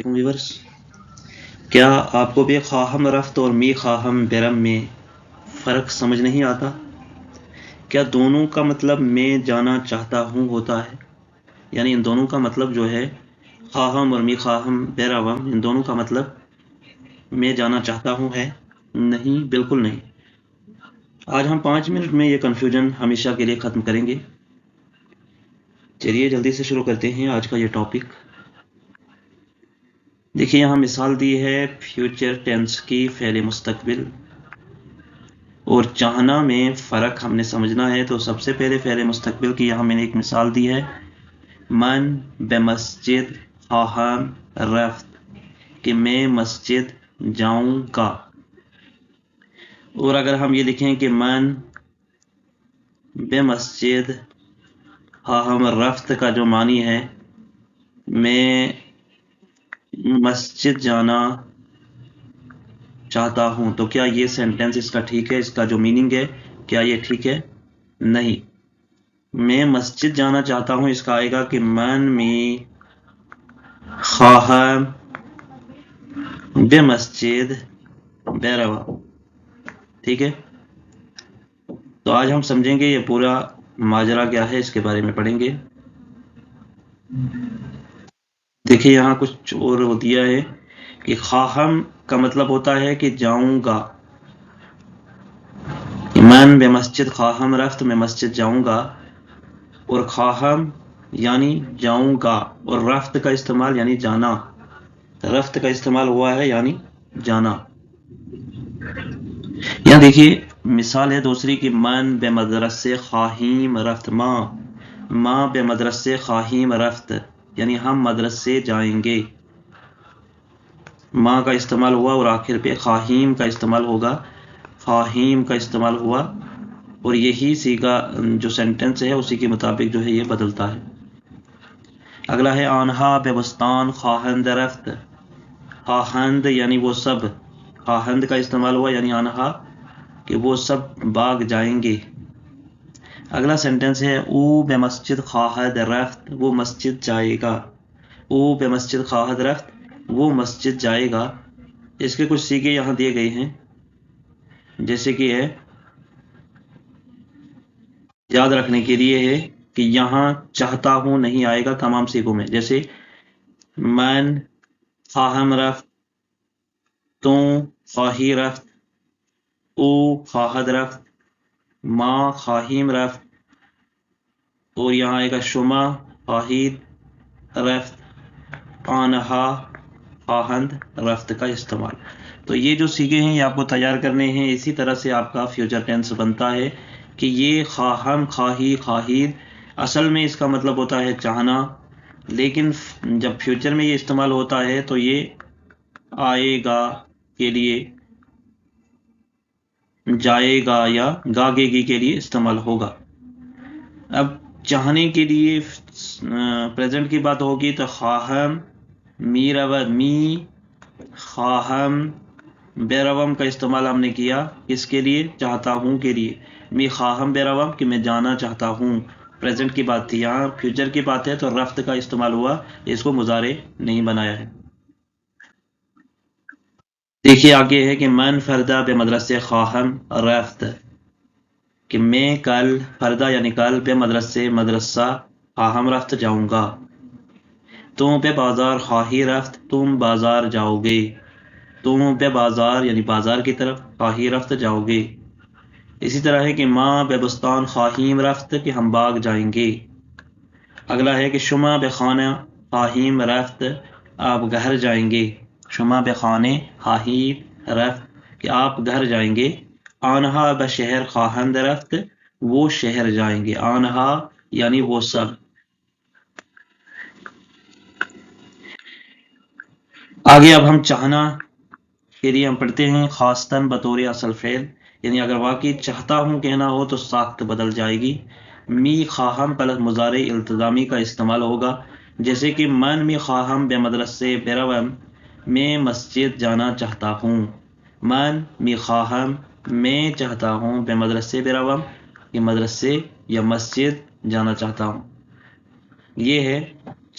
Viewers, کیا آپ کو بے خواہم رفت اور می خواہم برم میں فرق سمجھ نہیں آتا؟ کیا دونوں کا مطلب میں جانا چاہتا ہوں ہوتا ہے؟ یعنی ان دونوں کا مطلب جو ہے خواہم اور می خواہم بیراوم، ان دونوں کا مطلب میں جانا چاہتا ہوں ہے؟ نہیں، بالکل نہیں۔ آج ہم 5 منٹ میں یہ کنفیوژن ہمیشہ کے لیے ختم کریں گے۔ چلیے جلدی سے شروع کرتے ہیں آج کا یہ ٹاپک۔ دیکھیے یہاں مثال دی ہے فیوچر ٹینس کی فعل مستقبل اور چاہنا میں فرق ہم نے سمجھنا ہے، تو سب سے پہلے فعل مستقبل کی یہاں میں نے ایک مثال دی ہے، من بے مسجد خواہم رفت، کہ میں مسجد جاؤں گا۔ اور اگر ہم یہ لکھیں کہ من بے مسجد خواہم رفت کا جو معنی ہے میں مسجد جانا چاہتا ہوں، تو کیا یہ سینٹنس اس کا ٹھیک ہے؟ اس کا جو میننگ ہے کیا یہ ٹھیک ہے؟ نہیں۔ میں مسجد جانا چاہتا ہوں اس کا آئے گا کہ من می خواہم بے مسجد بیروا، ٹھیک ہے؟ تو آج ہم سمجھیں گے یہ پورا ماجرا کیا ہے، اس کے بارے میں پڑھیں گے۔ دیکھیں یہاں کچھ اور دیا ہے کہ خواہم کا مطلب ہوتا ہے کہ جاؤں گا، من بے مسجد خواہم رفت، میں مسجد جاؤں گا، اور خواہم یعنی جاؤں گا، اور رفت کا استعمال یعنی جانا، رفت کا استعمال ہوا ہے یعنی جانا۔ یہاں دیکھیے مثال ہے دوسری کہ من بے مدرسے خواہیم رفت، ماں بے مدرسے خواہیم رفت، یعنی ہم مدرسے جائیں گے۔ ماں کا استعمال ہوا اور آخر پہ خواہیم کا استعمال ہوگا، خواہیم کا استعمال ہوا، اور یہی سیگا جو سینٹنس ہے اسی کے مطابق جو ہے یہ بدلتا ہے۔ اگلا ہے آنہا بے بستان خواہند رفت، خواہند یعنی وہ سب، خواہند کا استعمال ہوا یعنی آنہا کہ وہ سب باغ جائیں گے۔ اگلا سینٹنس ہے او بے مسجد خواہد رفت، وہ مسجد جائے گا، او بے مسجد خواہد رفت، وہ مسجد جائے گا۔ اس کے کچھ سیگے یہاں دیے گئے ہیں، جیسے کہ ہے یاد رکھنے کے لیے ہے کہ یہاں چاہتا ہوں نہیں آئے گا تمام سیگوں میں، جیسے من خواہم رفت، تو خواہی رفت، او خواہد رفت، ماں خواہیم رفت، اور یہاں آئے گا شما خواہید رفت، آنہا خواہند رفت کا استعمال۔ تو یہ جو سیگے ہیں یہ آپ کو تیار کرنے ہیں، اسی طرح سے آپ کا فیوچر ٹینس بنتا ہے کہ یہ خواہم خواہی خواہید اصل میں اس کا مطلب ہوتا ہے چاہنا، لیکن جب فیوچر میں یہ استعمال ہوتا ہے تو یہ آئے گا کے لیے، جائے گا یا گاگے گی کے لیے استعمال ہوگا۔ اب چاہنے کے لیے پریزنٹ کی بات ہوگی تو خواہم می روم، می خواہم بیروم کا استعمال ہم نے کیا کس کے لیے؟ چاہتا ہوں کے لیے۔ می خواہم بیروم کہ میں جانا چاہتا ہوں، پریزنٹ کی بات تھی، یہاں فیوچر کی بات ہے تو رفت کا استعمال ہوا، اس کو مضارع نہیں بنایا ہے۔ دیکھیے آگے ہے کہ من فردہ بے مدرسے خواہم رفت، کہ میں کل فردہ یعنی کل بے مدرسے مدرسہ خواہم رفت جاؤں گا۔ تم بے بازار خواہی رفت، تم بازار جاؤ گے، تم بے بازار یعنی بازار کی طرف، خواہی رفت جاؤ گے۔ اسی طرح ہے کہ ماں بے بستان خواہیم رفت، کہ ہم باغ جائیں گے۔ اگلا ہے کہ شما بے خانہ خواہیم رفت، آپ گھر جائیں گے، شما بے خانے خواہیم رفت کہ آپ گھر جائیں گے۔ آنہا بے شہر خواہند رفت، وہ شہر جائیں گے، آنہا یعنی وہ سب۔ آگے اب ہم چاہنا کے لیے ہم پڑھتے ہیں خواستن بطور اصل فعل، یعنی اگر واقعی چاہتا ہوں کہنا ہو تو ساخت بدل جائے گی، می خواہم پلس مضارع التزامی کا استعمال ہوگا، جیسے کہ من می خواہم بے مدرسے بیروم، میں مسجد جانا چاہتا ہوں، من می خواہم میں چاہتا ہوں بے مدرسے بیروم، یہ مدرسے یا مسجد جانا چاہتا ہوں۔ یہ ہے